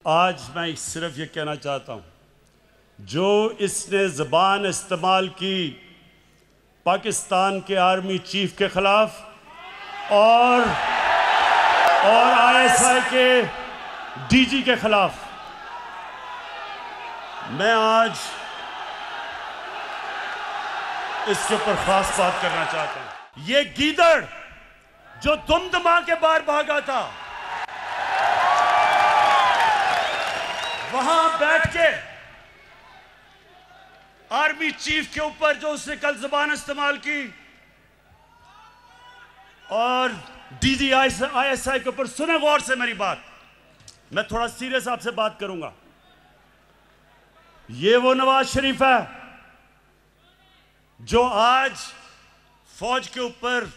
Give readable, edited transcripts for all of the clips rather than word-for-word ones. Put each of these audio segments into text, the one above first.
आज मैं सिर्फ ये कहना चाहता हूं, जो इसने ज़बान इस्तेमाल की पाकिस्तान के आर्मी चीफ के खिलाफ और ISI के डीजी के खिलाफ, मैं आज इसके ऊपर खास बात करना चाहता हूं। ये गीदड़ जो दुमदमा के बाहर भागा था, वहां बैठ के आर्मी चीफ के ऊपर जो उसने कल ज़बान इस्तेमाल की और डीजी ISI के ऊपर, सुने गौर से मेरी बात, मैं थोड़ा सीरियस आपसे बात करूंगा। ये वो नवाज शरीफ है जो आज फौज के ऊपर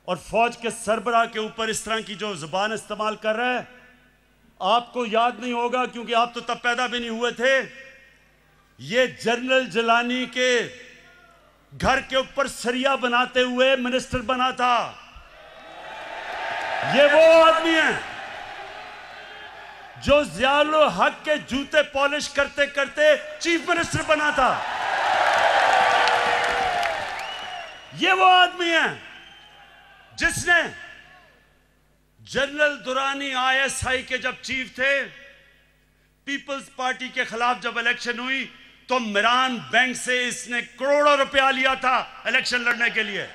और फौज के सरबराह के ऊपर इस तरह की जो ज़बान इस्तेमाल कर रहा है। आपको याद नहीं होगा क्योंकि आप तो तब पैदा भी नहीं हुए थे। ये जनरल जिलानी के घर के ऊपर सरिया बनाते हुए मिनिस्टर बना था। ये वो आदमी है जो ज़ियाउल हक के जूते पॉलिश करते करते चीफ मिनिस्टर बना था। ये वो आदमी है जिसने जनरल दुरानी ISI के जब चीफ थे, पीपल्स पार्टी के खिलाफ जब इलेक्शन हुई तो मिरान बैंक से इसने करोड़ों रुपया लिया था इलेक्शन लड़ने के लिए।